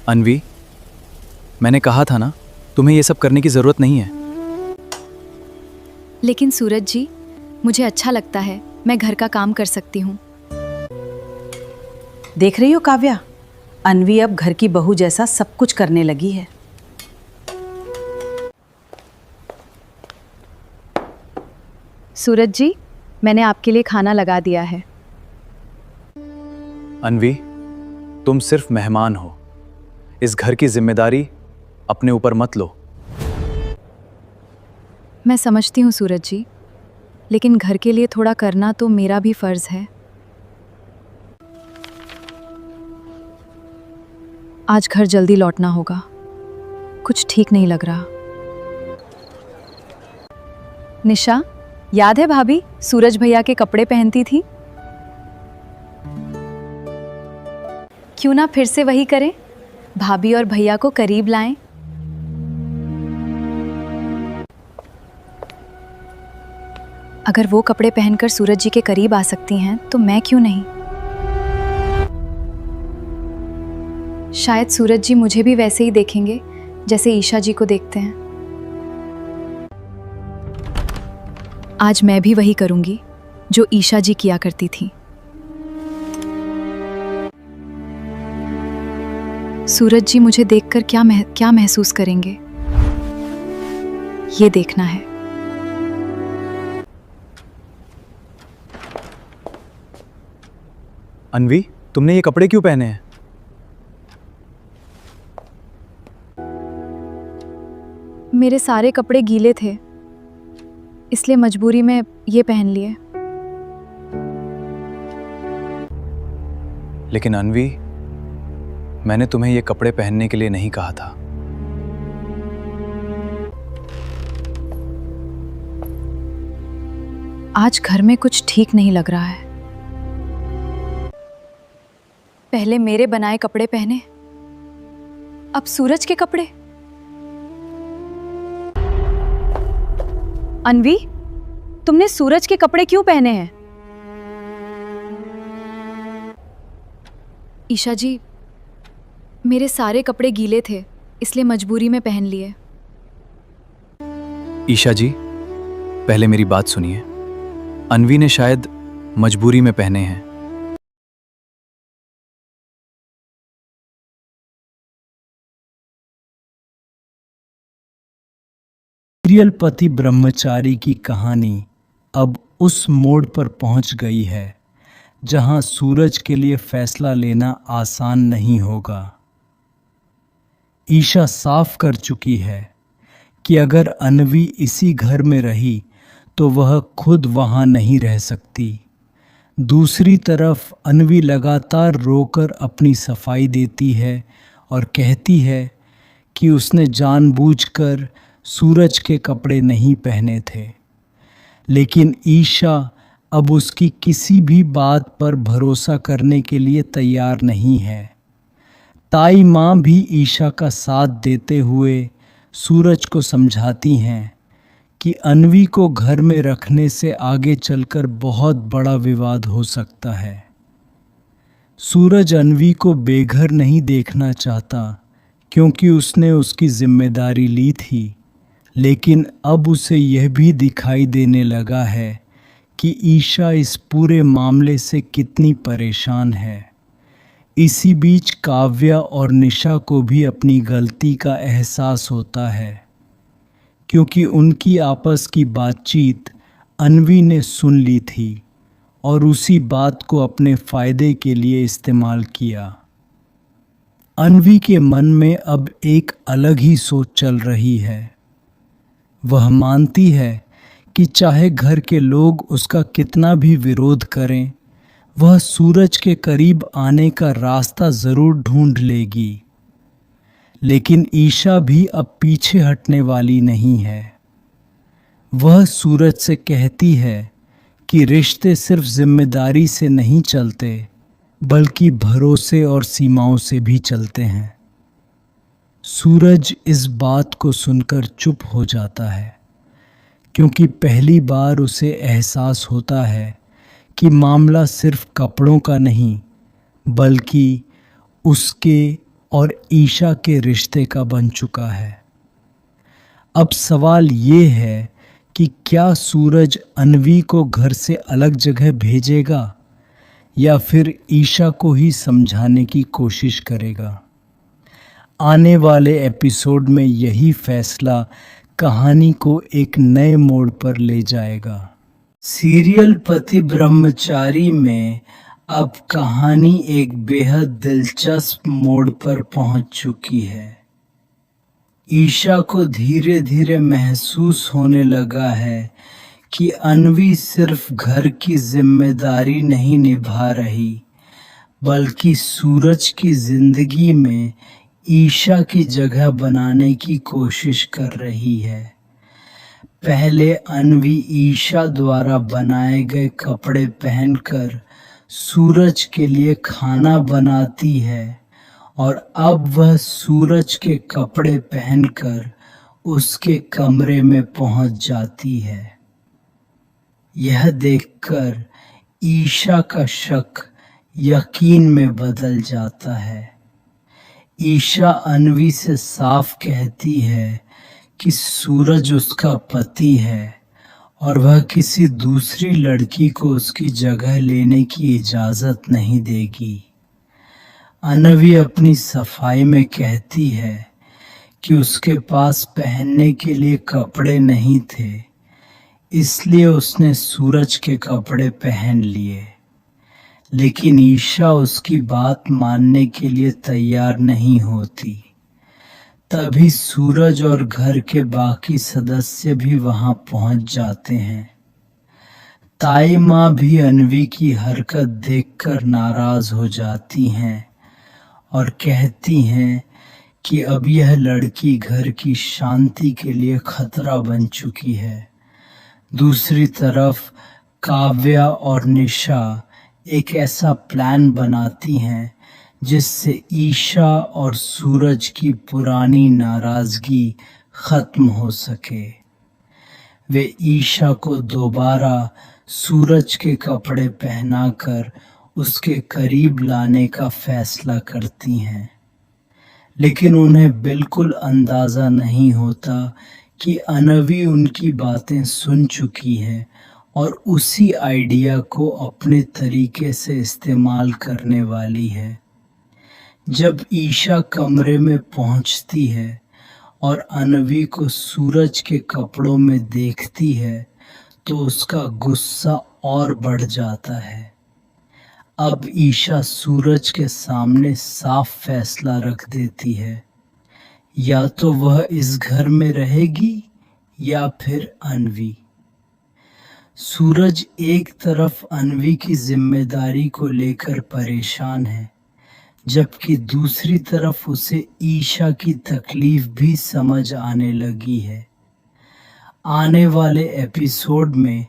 अन्वी, मैंने कहा था ना, तुम्हें ये सब करने की ज़रूरत नहीं है। लेकिन सूरज जी, मुझे अच्छा लगता है, मैं घर का काम कर सकती हूँ। देख रही हो काव्या, अन्वी अब घर की बहू जैसा सब कुछ करने लगी है। सूरज जी, मैंने आपके लिए खाना लगा दिया है। अन्वी, तुम सिर्फ मेहमान हो। इस घर की जिम्मेदारी अपने ऊपर मत लो। मैं समझती हूँ सूरज जी, लेकिन घर के लिए थोड़ा करना तो मेरा भी फर्ज है। आज घर जल्दी लौटना होगा, कुछ ठीक नहीं लग रहा। निशा, याद है भाभी सूरज भैया के कपड़े पहनती थी? क्यों ना फिर से वही करें, भाभी और भैया को करीब लाएं। अगर वो कपड़े पहनकर सूरज जी के करीब आ सकती हैं तो मैं क्यों नहीं। शायद सूरज जी मुझे भी वैसे ही देखेंगे जैसे ईशा जी को देखते हैं। आज मैं भी वही करूंगी जो ईशा जी किया करती थी। सूरज जी मुझे देखकर क्या महसूस करेंगे, ये देखना है। अन्वी, तुमने ये कपड़े क्यों पहने हैं? मेरे सारे कपड़े गीले थे, इसलिए मजबूरी में ये पहन लिए। लेकिन अन्वी, मैंने तुम्हें ये कपड़े पहनने के लिए नहीं कहा था। आज घर में कुछ ठीक नहीं लग रहा है। पहले मेरे बनाए कपड़े पहने, अब सूरज के कपड़े। अन्वी, तुमने सूरज के कपड़े क्यों पहने हैं? ईशा जी, मेरे सारे कपड़े गीले थे, इसलिए मजबूरी में पहन लिए। ईशा जी, पहले मेरी बात सुनिए। अन्वी ने शायद मजबूरी में पहने हैं। सीरियल पति ब्रह्मचारी की कहानी अब उस मोड़ पर पहुंच गई है जहां सूरज के लिए फैसला लेना आसान नहीं होगा। ईशा साफ कर चुकी है कि अगर अन्वी इसी घर में रही तो वह खुद वहां नहीं रह सकती। दूसरी तरफ अन्वी लगातार रोकर अपनी सफाई देती है और कहती है कि उसने जानबूझकर सूरज के कपड़े नहीं पहने थे। लेकिन ईशा अब उसकी किसी भी बात पर भरोसा करने के लिए तैयार नहीं है। ताई माँ भी ईशा का साथ देते हुए सूरज को समझाती हैं कि अन्वी को घर में रखने से आगे चलकर बहुत बड़ा विवाद हो सकता है। सूरज अन्वी को बेघर नहीं देखना चाहता क्योंकि उसने उसकी जिम्मेदारी ली थी, लेकिन अब उसे यह भी दिखाई देने लगा है कि ईशा इस पूरे मामले से कितनी परेशान है। इसी बीच काव्या और निशा को भी अपनी गलती का एहसास होता है क्योंकि उनकी आपस की बातचीत अन्वी ने सुन ली थी और उसी बात को अपने फ़ायदे के लिए इस्तेमाल किया। अन्वी के मन में अब एक अलग ही सोच चल रही है। वह मानती है कि चाहे घर के लोग उसका कितना भी विरोध करें, वह सूरज के करीब आने का रास्ता ज़रूर ढूंढ लेगी। लेकिन ईशा भी अब पीछे हटने वाली नहीं है। वह सूरज से कहती है कि रिश्ते सिर्फ जिम्मेदारी से नहीं चलते, बल्कि भरोसे और सीमाओं से भी चलते हैं। सूरज इस बात को सुनकर चुप हो जाता है क्योंकि पहली बार उसे एहसास होता है कि मामला सिर्फ कपड़ों का नहीं, बल्कि उसके और ईशा के रिश्ते का बन चुका है। अब सवाल ये है कि क्या सूरज अन्वी को घर से अलग जगह भेजेगा या फिर ईशा को ही समझाने की कोशिश करेगा। आने वाले एपिसोड में यही फैसला कहानी को एक नए मोड़ पर ले जाएगा। सीरियल पति ब्रह्मचारी में अब कहानी एक बेहद दिलचस्प मोड़ पर पहुंच चुकी है। ईशा को धीरे धीरे महसूस होने लगा है कि अन्वी सिर्फ घर की जिम्मेदारी नहीं निभा रही, बल्कि सूरज की जिंदगी में ईशा की जगह बनाने की कोशिश कर रही है। पहले अन्वी ईशा द्वारा बनाए गए कपड़े पहनकर सूरज के लिए खाना बनाती है और अब वह सूरज के कपड़े पहनकर उसके कमरे में पहुंच जाती है। यह देखकर ईशा का शक यकीन में बदल जाता है। ईशा अन्वी से साफ कहती है कि सूरज उसका पति है और वह किसी दूसरी लड़की को उसकी जगह लेने की इजाजत नहीं देगी। अन्वी अपनी सफाई में कहती है कि उसके पास पहनने के लिए कपड़े नहीं थे, इसलिए उसने सूरज के कपड़े पहन लिए। लेकिन ईशा उसकी बात मानने के लिए तैयार नहीं होती। तभी सूरज और घर के बाकी सदस्य भी वहां पहुंच जाते हैं। ताई माँ भी अन्वी की हरकत देखकर नाराज हो जाती हैं और कहती हैं कि अब यह लड़की घर की शांति के लिए खतरा बन चुकी है। दूसरी तरफ काव्या और निशा एक ऐसा प्लान बनाती हैं जिससे ईशा और सूरज की पुरानी नाराजगी खत्म हो सके। वे ईशा को दोबारा सूरज के कपड़े पहनाकर उसके करीब लाने का फैसला करती हैं, लेकिन उन्हें बिल्कुल अंदाजा नहीं होता कि अन्वी उनकी बातें सुन चुकी है और उसी आइडिया को अपने तरीके से इस्तेमाल करने वाली है। जब ईशा कमरे में पहुंचती है और अन्वी को सूरज के कपड़ों में देखती है तो उसका गुस्सा और बढ़ जाता है। अब ईशा सूरज के सामने साफ फैसला रख देती है, या तो वह इस घर में रहेगी या फिर अन्वी। सूरज एक तरफ अन्वी की जिम्मेदारी को लेकर परेशान है, जबकि दूसरी तरफ उसे ईशा की तकलीफ भी समझ आने लगी है। आने वाले एपिसोड में